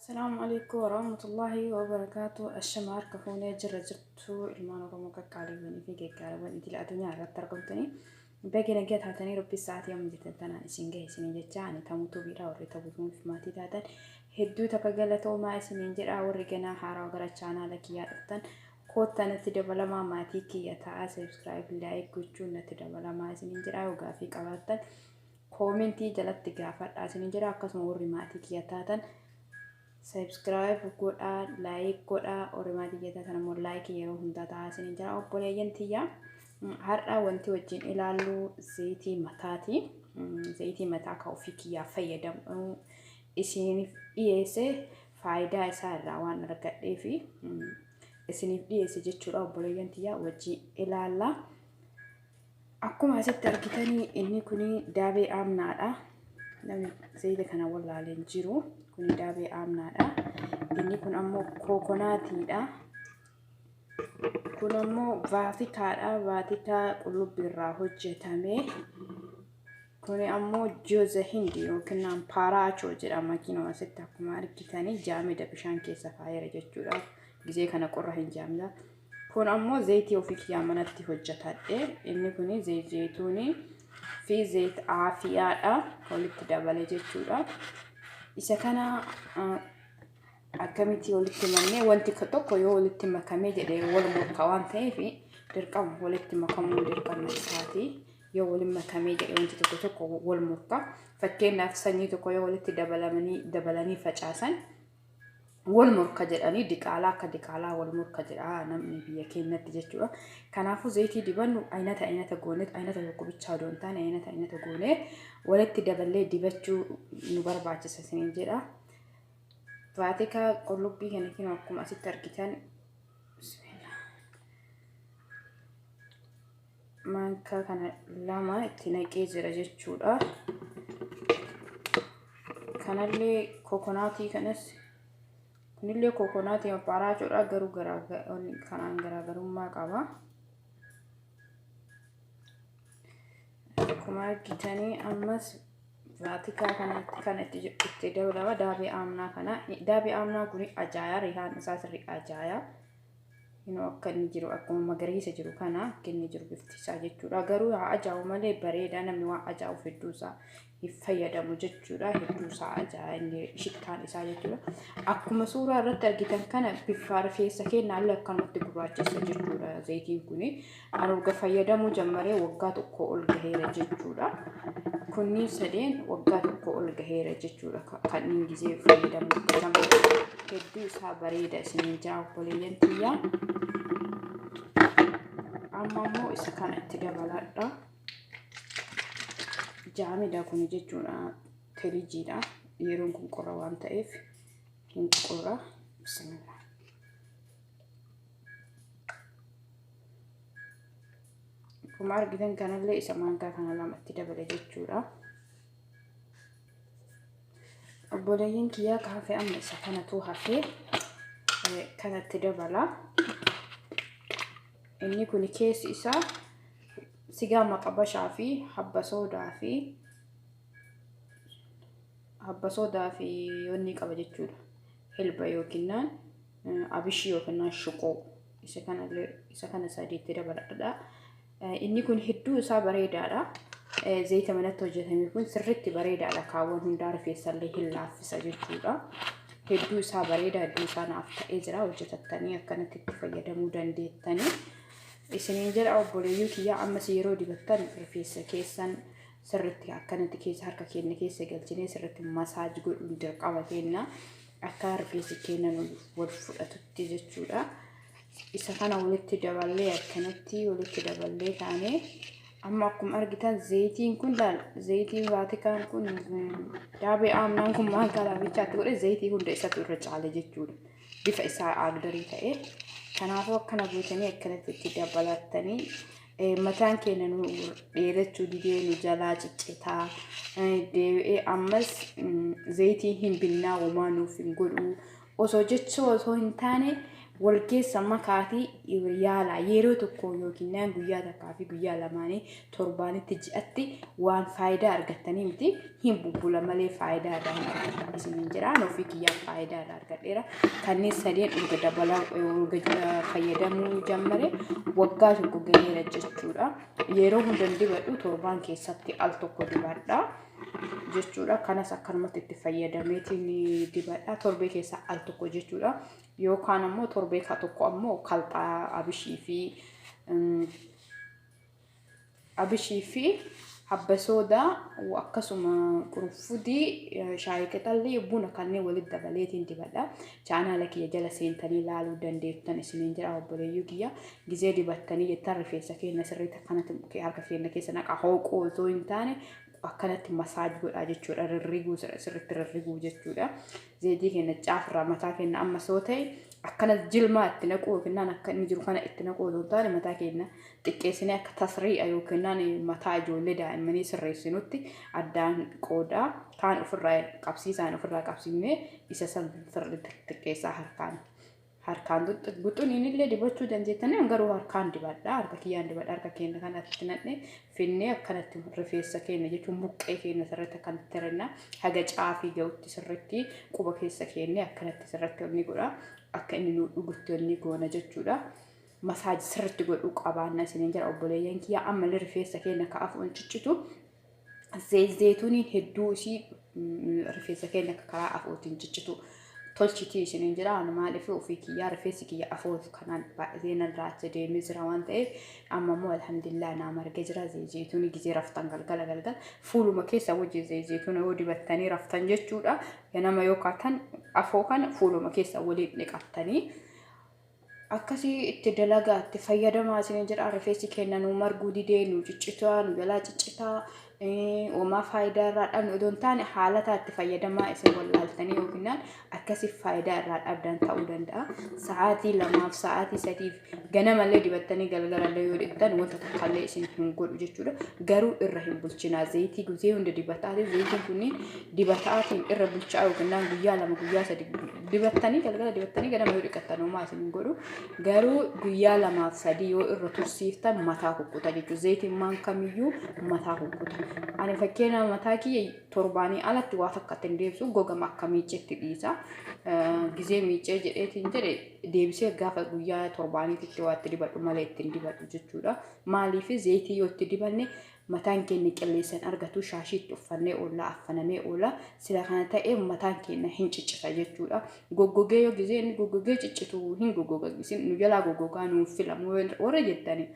السلام عليكم ورحمة الله وبركاته. الشمار كفوني جرجتو المان رموك كاليوني في كاليون انتي الأدنيا على ترقمتني باقي نجات هاتني ربي ساعات يوم جتن تنا سنجه سنين جتاني تموتو بيرا ورتبوتون في ماتي تاتن هدو تكجلتو ما سنين جرا ورجنا حارا وقرأنا لك يا أتن كوتا نتدبلا ما ماتي كي يتا سبسكرايب لايك كوتشو نتدبلا ما سنين جرا وقافي قواتن كومنتي جلت تجافت سنين جرا قسم وري ماتي كي يتاتن subscribe godha like godha ormaati jeta kana mo like yeroo hunda taasisanii jira obboleeyyan tiyya har'a wanti wajjin ilaallu zayitii mataa ka ofii kiyyaa fayyadamu isiniif dhiyeesse faayidaa isaa irraa waan argadhee fi isiniif dhiyeesse jechuudha obboleeyyan tiyya wajjin ilaalla. Akkuma asitti argitanii inni kuni daabee aamnaadha. Namni zayita kana wallaaleen jiru kuni daabee aamnaadha. Inni kun ammoo kookonaatiidha. Kun ammoo vaatikaadha. Vaatikaa qullubbii irraa hojjetame. Kuni ammoo jooza hindi yookiin paaraachoo jedhama. Kinoo asitti akkuma argitanii jaamida bishaan keessa kaayera jechuudha. Gizee kana qorra hin jaamida. Kun ammoo zayitii ofii kiyyaa manatti hojjetadhe. Inni kuni zayituunii fi zayit aafiyaadha. Walitti dabalee jechuudha. Isa kana akkamitti walitti maknee wanti tokko yoo walitti makamee jedhee wal morkaa waan ta'eef dirqama walitti makamuu dirqama isaati. Yoo walitti makamee jedhee wanti tokko wal morkaa fakkeenyaaf sanyii tokko yoo walitti dabalanii facaasan wal morka jedhanii diqaalaa akka diqaalaa wal morka jedha namni biyya keenyatti jechuudha. Kanaafuu zayitii dibannu aynata goonee aynata tokko bichaa doon taane aynata goonee walitti daballee dibachuu nu barbaachisa siniin jedha. Vaatikaa qullubbii kana kinoo akkuma asitti argitan manka kana lama itti naqee jira jechuudha. Kanallee kookonaatii kanas kunillee kookonaatii paaraachoodha garuu kanaan garaagarummaa qaba. Akkuma argitanii ammas vaatikaa kanatti itti dabalama daabee aamnaa kana. Daabee aamnaa kun ajaa'iba rihaan isaa sirrii ajaa'iba. Inuu akka inni jiru akkuma magariisa jiru kana akka inni jiru bifti isaa jechuudha. Garuu haa ajaa'ibu malee bareeda namni waan ajaa'ibuuf hedduu isaa fayyadamu jechuudha. Hedduu isaa ajaa'iba shittaan isaa jechuudha. Akkuma suuraa irratti argitan kana bifa rifeensa keenyaallee akkanumatti gurraachessa jechuudha. Zayitiin kuni anuuga fayyadamuu jammaree waggaa tokko ol gaheera jechuudha. Kunni sadeen waggaa tokko ol gaheera jechuudha. Kan inni gizee fayyadamu hedduu isaa bareeda isiniin jaa obboleeyyan tiyyaa. Amma ammoo isa kana itti dabaladha. Jaamida kun jechuudha telijiidha. Yeroon kun qorra waan ta'eef hin qorra. Bismillah. Akkuma argitan kanallee isa maankaa kana lamatti dabale jechuudha. Obboleeyyan kiyyaa kaafee amma isa kanatu hafee kanatti dabala. Inni kun keessi isaa sigaa maqabashaa fi habba soodaa fi yoonni qaba jechuudha. Hilba yookiin abishii yookiin shuqoo isa kana sadiitti dabaladha. Inni kun hedduu isaa bareedaadha. Zayita manatti hojjetame kun sirriitti bareedaadha. Kaawwan hundaa rifeensallee hin laaffisa jechuudha. Hedduu isaa bareeda hedduu isaa naaf ta'ee jira. Hojjetattanii akkanatti itti fayyadamuu dandeettanii. Isiniin jedha obboleeyyuu kiyyaa ammas yeroo dibattan rifeensa keessan sirriitti akkanatti keessa harka keenya keessa galchinee sirriitti masaaj godhuun dirqama keenya akka rifeensi keenya wal fudhatutti jechuudha. Isa kana walitti daballee akkanatti walitti daballee taanee amma akkuma argitan zayitiin kun zayitiin vaatikaan kun daabee aamnaan kun maal kalaabichaatti godhe zayitii hunda isatu irra caale jechuudha. Bifa isaa aagdarii ta'e. Kanaafuu akkana gootanii akkanatti itti dabalattanii mataan keenya nu dheerachuu didee nu jalaa ciccitaa ammas zayitii hin binnaa uumaa nuuf hin godhu osoo jechuu osoo hin taane wal keessa makaatii yaala yeroo tokko yookiin guyyaa takkaa fi guyyaa lamaanii torbaanitti ji'atti waan faayidaa argattanii miti hin bubbula malee faayidaa irraa hin argattan isiniin jira ofii kiyyaa faayidaa irraa argadheera kanneen sadeen urga dabalaa urga fayyadamuu jammare waggaa tokko gaheera jechuudha yeroo hundan dibadhu torbaan keessatti al tokko dibadha jechuudha kanas akkanumatti itti fayyadameetiin dibadha torbee keessa al tokko jechuudha yookaan ammoo torbee ka tokko ammoo kalxaa abishii fi habba soodaa akkasuma qurunfudii shaayii qixallee buna kanneen walitti dabaleetiin dibadha chaanaala kiyya jala seentanii ilaaluu dandeettan isiniin jira obboleeyyuu kiyya gizee dibattanii jettan rifeensa keenya sirriitti akkanatti harka keenya keessa naqa hooqoo osoo hin taane akkanatti masaaj godhaa jechuudha rirriguu sirriitti rirriguu jechuudha zeetii keenya caafirraa mataa keenya amma soo ta'e akkana jilmaa itti naquu yookiin akka inni jiru kana itti naquu osoo hin taane mataa keenya xiqqeessinee akka tasrii'a yookiin mataa ijoollee daa'immanii sirreessinutti addaan qoodaa kaan ofirraa qabsiisaan ofirraa qabsiifnee isa san sirriitti xiqqeessaa harkaan guxuniin illee dibachuu dandeettanii garuu harkaan dibadha harka kiyyaan dibadha harka keenya kanatti naqne finnee akkanatti rifeensa keenya jechuun buqqee keenya sirriitti akkanatti tirenna haga caafii ga'utti sirriitti quba keessa keenya akkanatti sirriitti inni godha akka inni nu dhugutti inni goona jechuudha masaaj sirriitti godhuu qabaanna isiniin jira obboleeyyan kiyya ammallee rifeensa keenya ka'afuun ciccitu zeeyituuniin hedduu isii rifeensa keenya karaa afuutiin ciccitu tolchiti isiniin jira maaliif ofii kiyyaa rifeensi kiyya afuuf kanaan baay'een irraa deemee jira waan ta'eef amma immoo alhamdulillah nama argee jira zeeyituunii gizee raftan galgala fuuluma keessa wajji zeeyituuna yoo dibattanii raftan jechuudha ganama yoo kaatan afoo kana fuuluma keessa waliin dhiqattanii akkasii itti dalagaa itti fayyadamaa isiniin jira rifeensi keenya nu marguu didee nu ciccitaa nu jalaa ciccitaa وما فايدة راد أن أدون تاني حالة تفيد ما إسم ولا التاني وكنان أكسي فايدة راد أبدان تأودن دا ساعاتي لما في ساعاتي ساتيف جنام اللي دبتني قال اللي يريدن وانت تخلي إسم نقول وجدته جرو الرحم بلشنا زيتي جزيه عند دبتاتي زيتي كوني دبتاتي الرب بلشة وكنان جيا لما جيا سدي دبتني قال دبتني جنام يريدن وما إسم نقوله جرو جيا لما سدي الرتوسيفتا متاعه كوتا جدو زيتي مان كميو متاعه كوتا أنا فكرنا متاكي ترباني على توافق كتنديبسو جوجا مكميتش تبيسا جزء ميتش جريتين جري ديبسي غافة جويا ترباني تتوات تريبات ومالت تريبات وجدودا مالي في زيتي يوتريباني متان كنك اللي سن أرجعتو شاشيت وفني ولا أفنمي ولا سلاخنا تأي متان كنا هنچ فجدودا جوجا جزء جوجا تشتو هن جوجا جزء نجلا جوجا نوفيلم ورجتني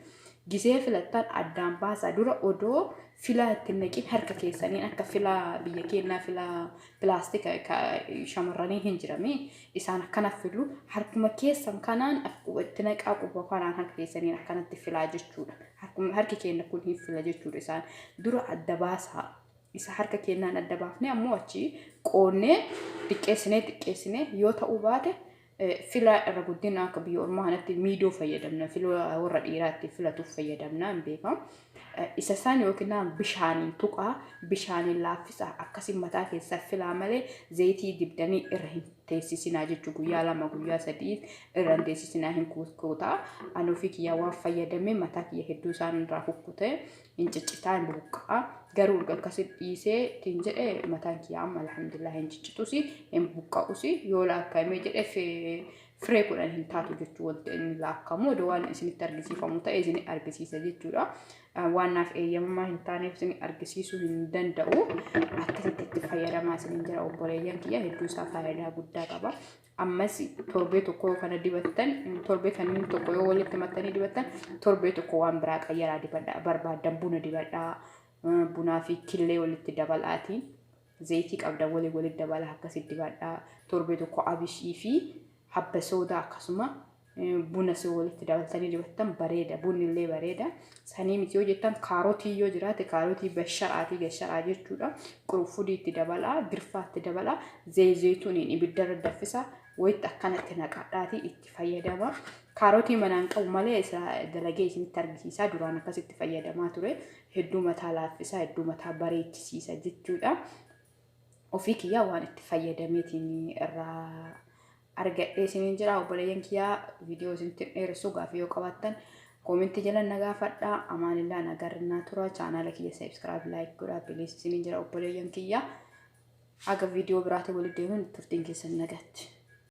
جزء فلتان أدام باس أدورا أدو فيلا تنكين حركة كيسانين أكا فيلا بيكينا فيلا بلاستيك كشمراني هنجرامي إسانا كنا فيلو حركة مكيسان كانان أكو تنك أكو بقاران حركة كيسانين أكنا تفيلا جشتورا حركة كينا كون هي فيلا جشتورا إسان دورا أدباسها إسا حركة كينا أدبافني أمواتي قوني تكيسني يوتا أوباته فيلا الرجودين كبير ما هنتي ميدو فيدمنا فيلا ورد إيراتي فيلا توفيدمنا بيكم إساساني وكنا بشاني توقع بشاني لافسة أكاسي متاكي سفلا عمله زيتي دبدني إرهن تيسيسنا جوجو يالا مغويا سديد إرهن تيسيسنا هن كوتا أنو فيك يا وفيدمي متاكي يهدوسان راكوكوته إنجتشتان بوكا garuu akkasitti dhiisee tinjee mataan kiyyaa alhamdulillah hin ciccituusi hin buqqa'usi yoo laakkamee jedhee firee kudhan hin taatu jechuu wanti inni laakkamu waan isinitti argisiifamu ta'e isin argisiisa jechuudha waan naaf eeyyamamaa hin taaneef isin argisiisuu hin danda'u akkasitti itti fayyadamaa isin jira obboleeyyan kiyya hedduu isaa faayidaa guddaa qaba ammas torbee tokko kana dibattan torbee kanneen tokko yoo walitti mattanii dibattan torbee tokko waan biraa qayyaraa dibadhaa barbaadan buna dibadhaa buna fi killee walitti dabalaatiin zayitii qabda walitti dabala akkasitti dibadhaa torbee tokko abishii fi habba soodaa akkasuma buna si walitti dabaltanii dibattan bareeda bunni illee bareeda sanii miti yoo jettan kaarotii yoo jiraate kaarotii basharaatii gasharaa jechuudha qurunfudii itti dabalaa girfaatti dabalaa zayituuniin ibiddarra daffisaa wayitti akkanatti naqadhaatii itti fayyadama kaarotii manaan qabu malee isa dalagee isinitti argisiisaa duraan akkasitti fayyadamaa ture hedduu mataa laaffisaa hedduu mataa bareechisiisa jechuudha ofii kiyyaa waan itti fayyadameetiin irraa argadhee isiniin jira. Obboleeyyan kiyyaa viidiyoo isinitti dheeressuu gaaffii yoo qabaattan koomentii jala na gaafadhaa. Amaanillee nagarrinaa tura. Chaanaala kiyya subscribe like godhaa bilis isiniin jira obboleeyyan kiyyaa. Aga viidiyoo biraatti walitti deemuun turtiin keessan nagaatti.